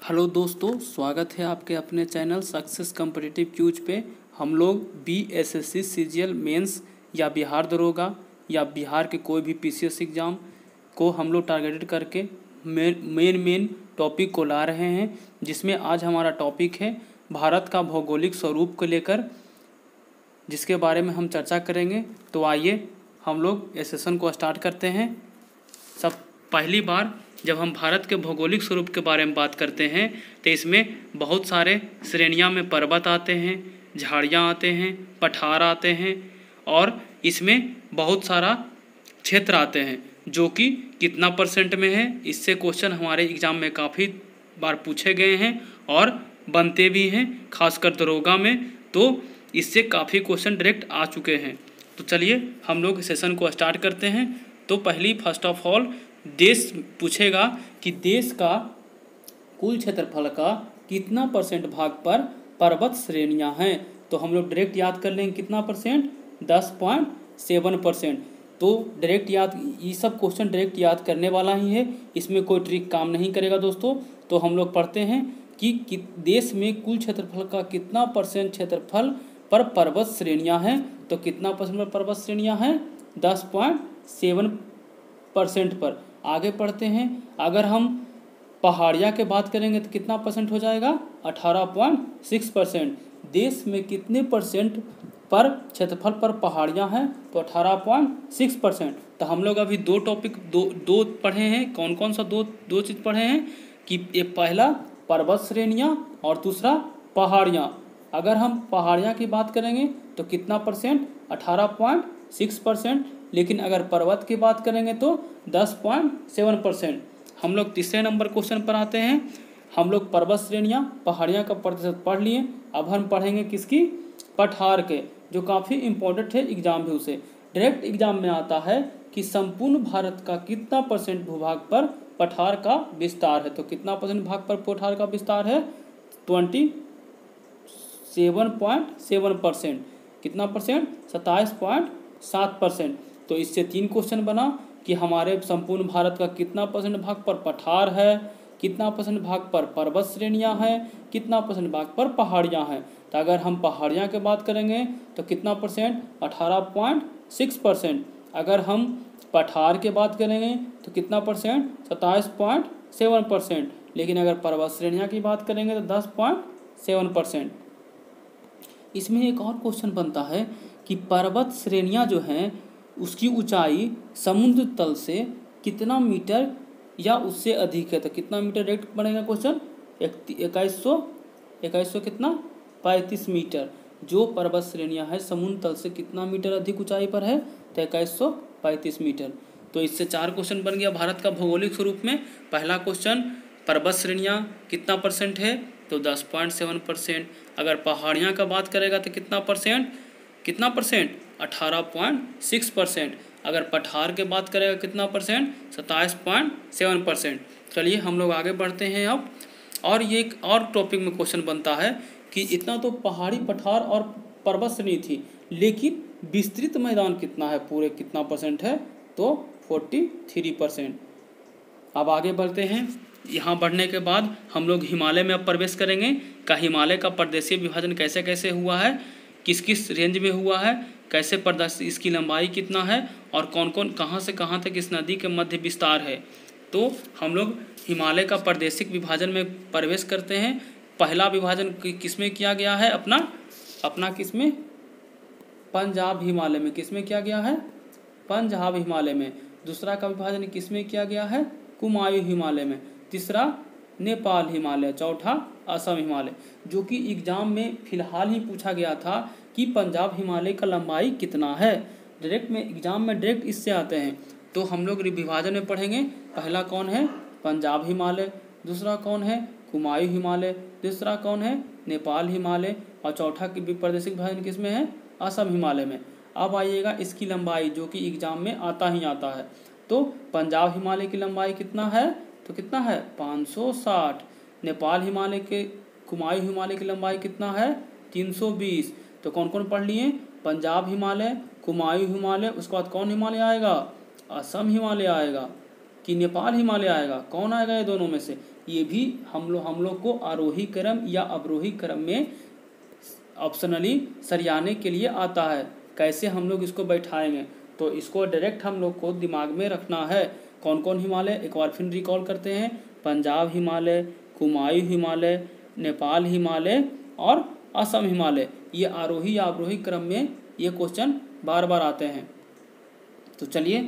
Hello दोस्तों, स्वागत है आपके अपने चैनल सक्सेस कॉम्पिटिटिव क्यूज पे। हम लोग बीएसएससी सीजीएल मेंस या बिहार दरोगा या बिहार के कोई भी पीसीएस एग्ज़ाम को हम लोग टारगेटेड करके मेन टॉपिक को ला रहे हैं, जिसमें आज हमारा टॉपिक है भारत का भौगोलिक स्वरूप को लेकर, जिसके बारे में हम चर्चा करेंगे। तो आइए हम लोग इस सेशन को स्टार्ट करते हैं। सब पहली बार जब हम भारत के भौगोलिक स्वरूप के बारे में बात करते हैं तो इसमें बहुत सारे श्रेणियां में पर्वत आते हैं, झाड़ियां आते हैं, पठार आते हैं और इसमें बहुत सारा क्षेत्र आते हैं जो कि कितना परसेंट में है। इससे क्वेश्चन हमारे एग्ज़ाम में काफ़ी बार पूछे गए हैं और बनते भी हैं, खासकर दरोगा में। तो इससे काफ़ी क्वेश्चन डायरेक्ट आ चुके हैं। तो चलिए हम लोग सेशन को स्टार्ट करते हैं। तो पहली फर्स्ट ऑफ ऑल देश पूछेगा कि देश का कुल क्षेत्रफल का कितना परसेंट भाग पर पर्वत श्रेणियां हैं। तो हम लोग डायरेक्ट याद कर लेंगे कितना परसेंट, 10.7%। तो डायरेक्ट याद, ये सब क्वेश्चन डायरेक्ट याद करने वाला ही है, इसमें कोई ट्रिक काम नहीं करेगा दोस्तों। तो हम लोग पढ़ते हैं कि देश में कुल क्षेत्रफल का कितना परसेंट क्षेत्रफल पर पर्वत श्रेणियां हैं। तो कितना परसेंट पर पर्वत श्रेणियां हैं, 10.7% पर। आगे पढ़ते हैं, अगर हम पहाड़िया के बात करेंगे तो कितना परसेंट हो जाएगा, 18.6%। देश में कितने परसेंट पर क्षेत्रफल पर पहाड़ियाँ हैं, तो 18.6%। तो हम लोग अभी दो टॉपिक दो पढ़े हैं। कौन कौन सा दो चीज़ पढ़े हैं कि एक पहला पर्वत श्रेणियाँ और दूसरा पहाड़ियाँ। अगर हम पहाड़ियाँ की बात करेंगे तो कितना परसेंट, 18.6%। लेकिन अगर पर्वत की बात करेंगे तो 10.7%। हम लोग तीसरे नंबर क्वेश्चन पर आते हैं। हम लोग पर्वत श्रेणियाँ पहाड़ियाँ का प्रतिशत पढ़ लिए। अब हम पढ़ेंगे किसकी, पठार के, जो काफ़ी इंपॉर्टेंट है एग्जाम में। उसे डायरेक्ट एग्जाम में आता है कि संपूर्ण भारत का कितना परसेंट भूभाग पर पठार का विस्तार है। तो कितना परसेंट भाग पर पठार का विस्तार है, 27.7%। कितना परसेंट, 27.7%। तो इससे तीन क्वेश्चन बना कि हमारे संपूर्ण भारत का कितना परसेंट भाग पर पठार है, कितना परसेंट भाग पर पर्वत श्रेणियां हैं, कितना परसेंट भाग पर पहाड़ियां हैं। तो अगर हम पहाड़ियां की बात करेंगे तो कितना परसेंट, 18.6%। अगर हम पठार की बात करेंगे तो कितना परसेंट, 27.7%। लेकिन अगर पर्वत श्रेणियां की बात करेंगे तो 10.7%। इसमें एक और क्वेश्चन बनता है कि पर्वत श्रेणियां जो हैं उसकी ऊंचाई समुद्र तल से कितना मीटर या उससे अधिक है। तो कितना मीटर डायरेक्ट बनेगा क्वेश्चन, 2100 कितना, 35 मीटर। जो पर्वत श्रेणियां हैं समुद्र तल से कितना मीटर अधिक ऊंचाई पर है, तो 2135 मीटर। तो इससे चार क्वेश्चन बन गया भारत का भौगोलिक स्वरूप में। पहला क्वेश्चन, पर्वत श्रेणियां कितना परसेंट है, तो 10.7%। अगर पहाड़ियाँ का बात करेगा तो कितना परसेंट, 18.6%। अगर पठार के बात करेगा कितना परसेंट, 27.7%। चलिए हम लोग आगे बढ़ते हैं अब। और ये एक और टॉपिक में क्वेश्चन बनता है कि इतना तो पहाड़ी, पठार और पर्वत श्रेणी थी, लेकिन विस्तृत मैदान कितना है, पूरे कितना परसेंट है, तो 43%। अब आगे बढ़ते हैं। यहाँ बढ़ने के बाद हम लोग हिमालय में अब प्रवेश करेंगे। का हिमालय का प्रदेशीय विभाजन कैसे कैसे हुआ है, किस किस रेंज में हुआ है, कैसे प्रदेश, इसकी लंबाई कितना है और कौन कौन कहाँ से कहाँ तक इस नदी के मध्य विस्तार है। तो हम लोग हिमालय का प्रादेशिक विभाजन में प्रवेश करते हैं। पहला विभाजन किसमें किया गया है, अपना किसमें, पंजाब हिमालय में। किसमें किया गया है, पंजाब हिमालय में। दूसरा का विभाजन किसमें किया गया है, कुमायूं हिमालय में। तीसरा नेपाल हिमालय। चौथा असम हिमालय। जो कि एग्जाम में फिलहाल ही पूछा गया था कि पंजाब हिमालय का लंबाई कितना है। डायरेक्ट में एग्जाम में डायरेक्ट इससे आते हैं। तो हम लोग विभाजन में पढ़ेंगे। पहला कौन है, पंजाब हिमालय। दूसरा कौन है, कुमायूं हिमालय। तीसरा कौन है, नेपाल हिमालय। और चौथा की प्रादेशिक विभाजन किसमें है, असम हिमालय में। अब आइएगा इसकी लंबाई, जो कि एग्जाम में आता ही आता है। तो पंजाब हिमालय की लंबाई कितना है, तो कितना है, 560। नेपाल हिमालय के, कुमायूं हिमालय की लंबाई कितना है, 320। तो कौन कौन पढ़ लिए, पंजाब हिमालय, कुमायूं हिमालय, उसके बाद कौन हिमालय आएगा, असम हिमालय आएगा कि नेपाल हिमालय आएगा, कौन आएगा ये दोनों में से, ये भी हम लोग को आरोही क्रम या अवरोही क्रम में ऑप्शनली सरियाने के लिए आता है। कैसे हम लोग इसको बैठाएंगे, तो इसको डायरेक्ट हम लोग को दिमाग में रखना है। कौन कौन हिमालय, एक बार फिर रिकॉल करते हैं। पंजाब हिमालय, कुमायूं हिमालय, नेपाल हिमालय और असम हिमालय। ये आरोही या अवरोही क्रम में ये क्वेश्चन बार बार आते हैं। तो चलिए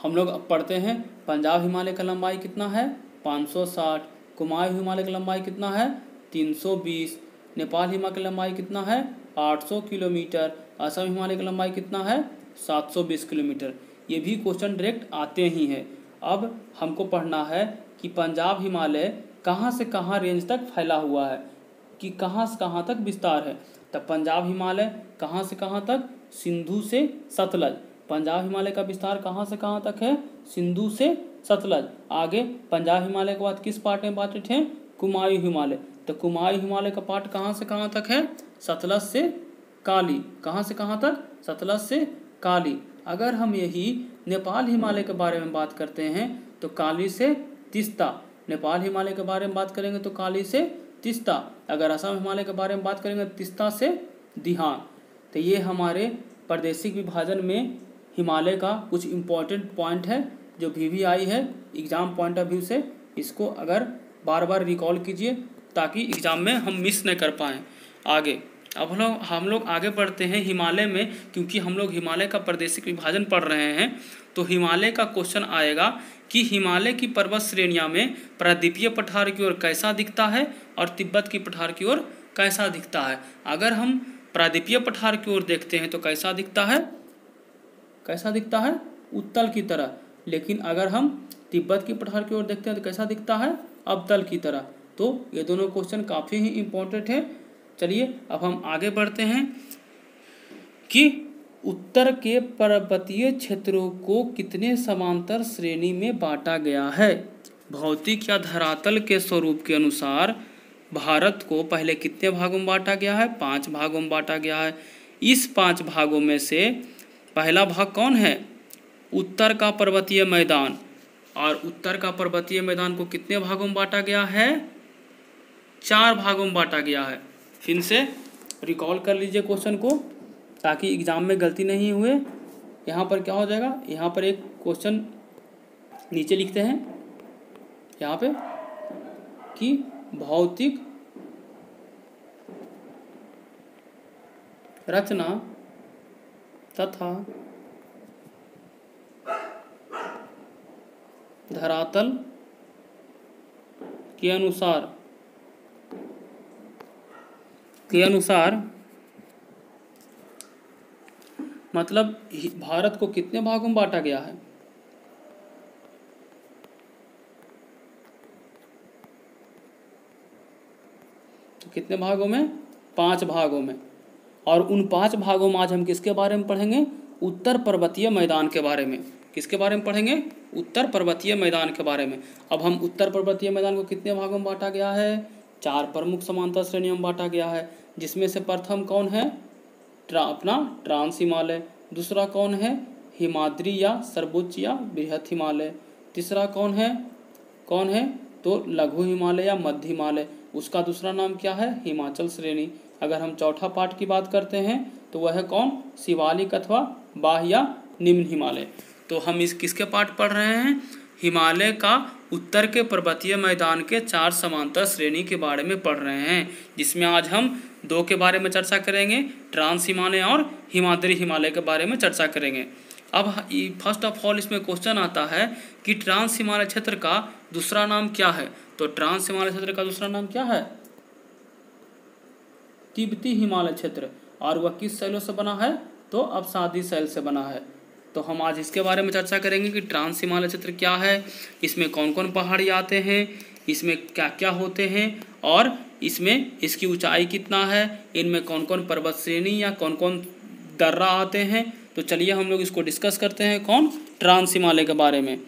हम लोग अब पढ़ते हैं। पंजाब हिमालय का लंबाई कितना है 560, कुमायूं हिमालय का लंबाई कितना है 320, नेपाल हिमालय की लंबाई कितना है 800 किलोमीटर, असम हिमालय की लंबाई कितना है 720 किलोमीटर। ये भी क्वेश्चन डायरेक्ट आते ही हैं। अब हमको पढ़ना है कि पंजाब हिमालय कहाँ से कहाँ रेंज तक फैला हुआ है, कि कहाँ से कहाँ तक विस्तार है। तब पंजाब हिमालय कहाँ से कहाँ तक, सिंधु से सतलज। पंजाब हिमालय का विस्तार कहाँ से कहाँ तक है, सिंधु से सतलज। आगे पंजाब हिमालय के बाद किस पार्ट में बांटे थे, कुमायूं हिमालय। तो कुमायूं हिमालय का पार्ट कहाँ से कहाँ तक है, सतलज से काली। कहाँ से कहाँ तक, सतलज से काली। अगर हम यही नेपाल हिमालय के बारे में बात करते हैं तो काली से तीस्ता। नेपाल हिमालय के बारे में बात करेंगे तो काली से तीस्ता। अगर असम हिमालय के बारे में बात करेंगे तो तीस्ता से दिहान। तो ये हमारे प्रादेशिक विभाजन में हिमालय का कुछ इम्पोर्टेंट पॉइंट है जो VVI है एग्ज़ाम पॉइंट ऑफ व्यू से। इसको अगर बार बार रिकॉल कीजिए ताकि एग्ज़ाम में हम मिस न कर पाएँ। आगे अब हम लोग आगे बढ़ते हैं हिमालय में, क्योंकि हम लोग हिमालय का प्रादेशिक विभाजन पढ़ रहे हैं। तो हिमालय का क्वेश्चन आएगा कि हिमालय की पर्वत श्रेणियां में प्रायद्वीपीय पठार की ओर कैसा दिखता है और तिब्बत की पठार की ओर कैसा दिखता है। अगर हम प्रायद्वीपीय पठार की ओर देखते हैं तो कैसा दिखता है, कैसा दिखता है, उत्तल की तरह। लेकिन अगर हम तिब्बत की पठार की ओर देखते हैं तो कैसा दिखता है, अवतल की तरह। तो ये दोनों क्वेश्चन काफ़ी ही इम्पोर्टेंट है। चलिए अब हम आगे बढ़ते हैं कि उत्तर के पर्वतीय क्षेत्रों को कितने समांतर श्रेणी में बांटा गया है। भौतिक या धरातल के स्वरूप के अनुसार भारत को पहले कितने भागों में बांटा गया है, 5 भागों में बांटा गया है। इस 5 भागों में से पहला भाग कौन है, उत्तर का पर्वतीय मैदान। और उत्तर का पर्वतीय मैदान को कितने भागों में बांटा गया है, 4 भागों में बांटा गया है। फिर से रिकॉल कर लीजिए क्वेश्चन को ताकि एग्ज़ाम में गलती नहीं हुए। यहाँ पर क्या हो जाएगा, यहाँ पर एक क्वेश्चन नीचे लिखते हैं यहाँ पे कि भौतिक रचना तथा धरातल के अनुसार मतलब भारत को कितने भागों में बांटा गया है, तो कितने भागों में, 5 भागों में। और उन 5 भागों में आज हम किसके बारे में पढ़ेंगे, उत्तर पर्वतीय मैदान के बारे में। किसके बारे में पढ़ेंगे, उत्तर पर्वतीय मैदान के बारे में। अब हम उत्तर पर्वतीय मैदान को कितने भागों में बांटा गया है, 4 प्रमुख समांतर श्रेणियों में बांटा गया है। जिसमें से प्रथम कौन है, अपना ट्रांस हिमालय। दूसरा कौन है, हिमाद्री या सर्वोच्च या बृहत हिमालय। तीसरा कौन है तो लघु हिमालय या मध्य हिमालय। उसका दूसरा नाम क्या है, हिमाचल श्रेणी। अगर हम चौथा पार्ट की बात करते हैं तो वह है कौन, शिवालिक अथवा बाह्य या निम्न हिमालय। तो हम इस किसके पार्ट पढ़ रहे हैं, हिमालय का उत्तर के पर्वतीय मैदान के 4 समांतर श्रेणी के बारे में पढ़ रहे हैं, जिसमें आज हम 2 के बारे में चर्चा करेंगे, ट्रांस हिमालय और हिमाद्री हिमालय के बारे में चर्चा करेंगे। अब फर्स्ट ऑफ ऑल इसमें क्वेश्चन आता है कि ट्रांस हिमालय क्षेत्र का दूसरा नाम क्या है। तो ट्रांस हिमालय क्षेत्र का दूसरा नाम क्या है, तिब्बती हिमालय क्षेत्र। और वह किस शैलों से बना है, तो अवसादी शैल से बना है। तो हम आज इसके बारे में चर्चा करेंगे कि ट्रांस हिमालय क्षेत्र क्या है, इसमें कौन कौन पहाड़ी आते हैं, इसमें क्या क्या होते हैं और इसमें इसकी ऊंचाई कितना है, इनमें कौन कौन पर्वत श्रेणी या कौन कौन दर्रा आते हैं। तो चलिए हम लोग इसको डिस्कस करते हैं, कौन, ट्रांस हिमालय के बारे में।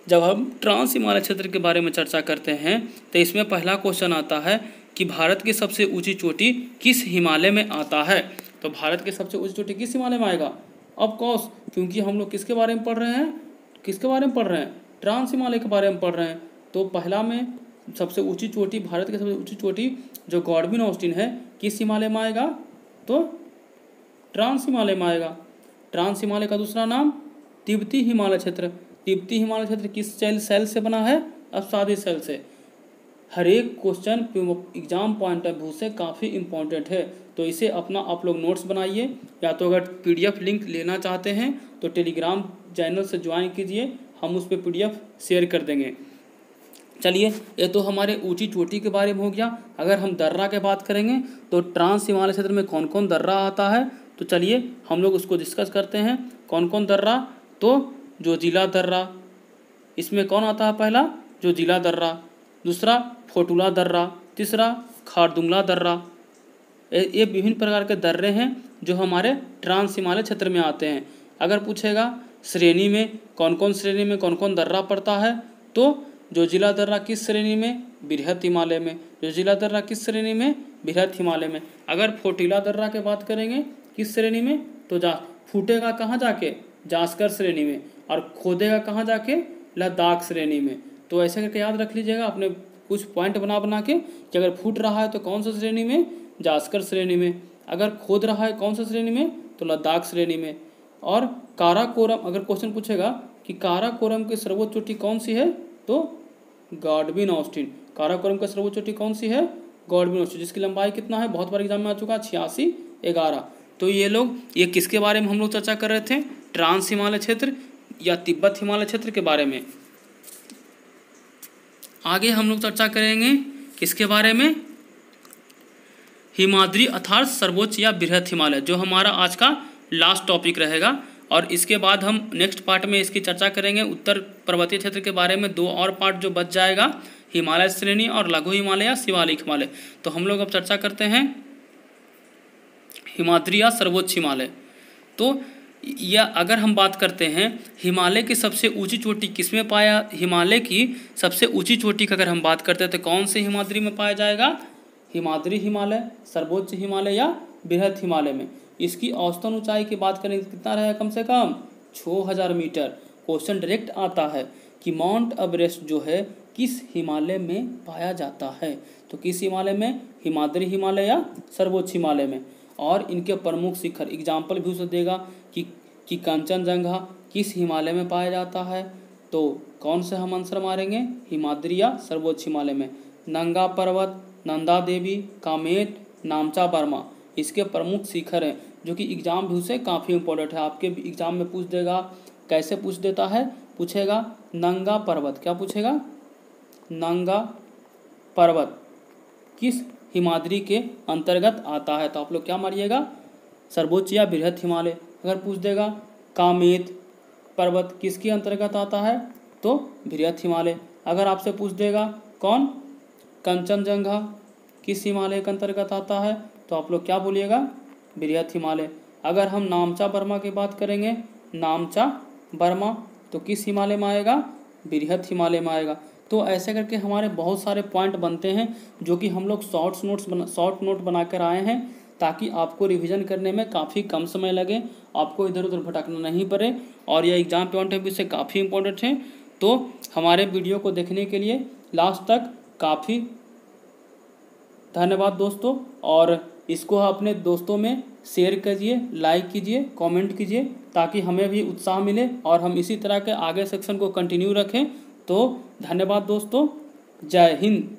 जब हम ट्रांस हिमालय क्षेत्र के बारे में चर्चा करते हैं तो इसमें पहला क्वेश्चन आता है कि भारत की सबसे ऊंची चोटी किस हिमालय में आता है। तो भारत की सबसे ऊंची चोटी किस हिमालय में आएगा, ऑफ कोर्स, क्योंकि हम लोग किसके बारे में पढ़ रहे हैं, किसके बारे में पढ़ रहे हैं, ट्रांस हिमालय के बारे में पढ़ रहे हैं। तो पहला में सबसे ऊंची चोटी, भारत की सबसे ऊंची चोटी जो गॉडविन ऑस्टिन है, किस हिमालय में आएगा? तो ट्रांस हिमालय में आएगा। ट्रांस हिमालय का दूसरा नाम तिब्बती हिमालय क्षेत्र। तिब्बती हिमालय क्षेत्र किस सेल से बना है? अवसादी सेल से। हर एक question exam point of view से काफ़ी इंपॉर्टेंट है, तो इसे अपना आप लोग नोट्स बनाइए, या तो अगर पीडीएफ लिंक लेना चाहते हैं तो टेलीग्राम चैनल से ज्वाइन कीजिए, हम उस पर पीडीएफ शेयर कर देंगे। चलिए, ये तो हमारे ऊंची चोटी के बारे में हो गया। अगर हम दर्रा के बात करेंगे तो ट्रांस हिमालय क्षेत्र में कौन कौन दर्रा आता है, तो चलिए हम लोग उसको डिस्कस करते हैं। कौन कौन दर्रा? तो जोजिला दर्रा, इसमें कौन आता है? पहला जोजिला दर्रा, दूसरा फोटुला दर्रा, तीसरा खारदुंगला दर्रा। ये विभिन्न प्रकार के दर्रे हैं जो हमारे ट्रांस हिमालय क्षेत्र में आते हैं। अगर पूछेगा श्रेणी में कौन कौन श्रेणी में कौन कौन दर्रा पड़ता है, तो जोजिला दर्रा किस श्रेणी में? बृहत हिमालय में। जोजिला दर्रा किस श्रेणी में? बृहत हिमालय में। अगर फोटिला दर्रा के बात करेंगे किस श्रेणी में? तो फूटेगा कहाँ जाके? जास्कर श्रेणी में। और खोदेगा कहाँ जाके? लद्दाख श्रेणी में। तो ऐसे करके याद रख लीजिएगा अपने कुछ पॉइंट बना के कि अगर फूट रहा है तो कौन सा श्रेणी में? जास्कर श्रेणी में। अगर खोद रहा है कौन सा श्रेणी में? तो लद्दाख श्रेणी में। और काराकोरम, अगर क्वेश्चन पूछेगा कि काराकोरम की सर्वोच्च चोटी कौन सी है, तो गॉडविन ऑस्टिन। काराकोरम की सर्वोच्च चोटी कौन सी है? गॉडविन ऑस्टिन, जिसकी लंबाई कितना है? बहुत बार एग्जाम में आ चुका है, 8611। तो ये किसके बारे में हम लोग चर्चा कर रहे थे? ट्रांस हिमालय क्षेत्र या तिब्बत हिमालय क्षेत्र के बारे में। आगे हम लोग चर्चा करेंगे किसके बारे में? हिमाद्री अर्थात सर्वोच्च या बृहत हिमालय, जो हमारा आज का लास्ट टॉपिक रहेगा। और इसके बाद हम नेक्स्ट पार्ट में इसकी चर्चा करेंगे उत्तर पर्वतीय क्षेत्र के बारे में। 2 और पार्ट जो बच जाएगा, हिमालय श्रेणी और लघु हिमालय या शिवालिक हिमालय। तो हम लोग अब चर्चा करते हैं हिमाद्री या सर्वोच्च हिमालय। तो या अगर हम बात करते हैं हिमालय की सबसे ऊंची चोटी किसमें पाया? हिमालय की सबसे ऊंची चोटी की अगर हम बात करते हैं तो कौन से हिमाद्री में पाया जाएगा? हिमाद्री हिमालय, सर्वोच्च हिमालय या बृहत हिमालय में। इसकी औसतन ऊंचाई की बात करें तो कितना रहेगा? कम से कम 6000 मीटर। क्वेश्चन डायरेक्ट आता है कि माउंट एवरेस्ट जो है किस हिमालय में पाया जाता है, तो किस हिमालय में? हिमाद्री हिमालय या सर्वोच्च हिमालय में। और इनके प्रमुख शिखर एग्जाम्पल भी उसे देगा कि कंचनजंगा किस हिमालय में पाया जाता है, तो कौन से हम आंसर मारेंगे? हिमाद्री या सर्वोच्च हिमालय में। नंगा पर्वत, नंदा देवी, कामेट, नामचा बर्मा इसके प्रमुख शिखर हैं, जो कि एग्जाम व्यू से काफ़ी इंपॉर्टेंट है। आपके एग्जाम में पूछ देगा, कैसे पूछ देता है? पूछेगा नंगा पर्वत, क्या पूछेगा? नंगा पर्वत किस हिमाद्री के अंतर्गत आता है, तो आप लोग क्या मारिएगा? सर्वोच्च या बृहत हिमालय। अगर पूछ देगा कामेत पर्वत किसके अंतर्गत आता है, तो बृहत हिमालय। अगर आपसे पूछ देगा कौन? कंचनजंगा किस हिमालय के अंतर्गत आता है, तो आप लोग क्या बोलिएगा? बृहत हिमालय। अगर हम नामचा बर्मा की बात करेंगे, नामचा बर्मा तो किस हिमालय में आएगा? बृहत हिमालय में आएगा। तो ऐसे करके हमारे बहुत सारे पॉइंट बनते हैं, जो कि हम लोग शॉर्ट नोट बनाकर आए हैं, ताकि आपको रिवीजन करने में काफ़ी कम समय लगे, आपको इधर उधर भटकना नहीं पड़े, और यह एग्जाम पॉइंट ऑफ व्यू से काफ़ी इंपॉर्टेंट है। तो हमारे वीडियो को देखने के लिए लास्ट तक काफ़ी धन्यवाद दोस्तों, और इसको अपने दोस्तों में शेयर कीजिए, लाइक कीजिए, कमेंट कीजिए, ताकि हमें भी उत्साह मिले और हम इसी तरह के आगे सेक्शन को कंटिन्यू रखें। तो धन्यवाद दोस्तों, जय हिंद।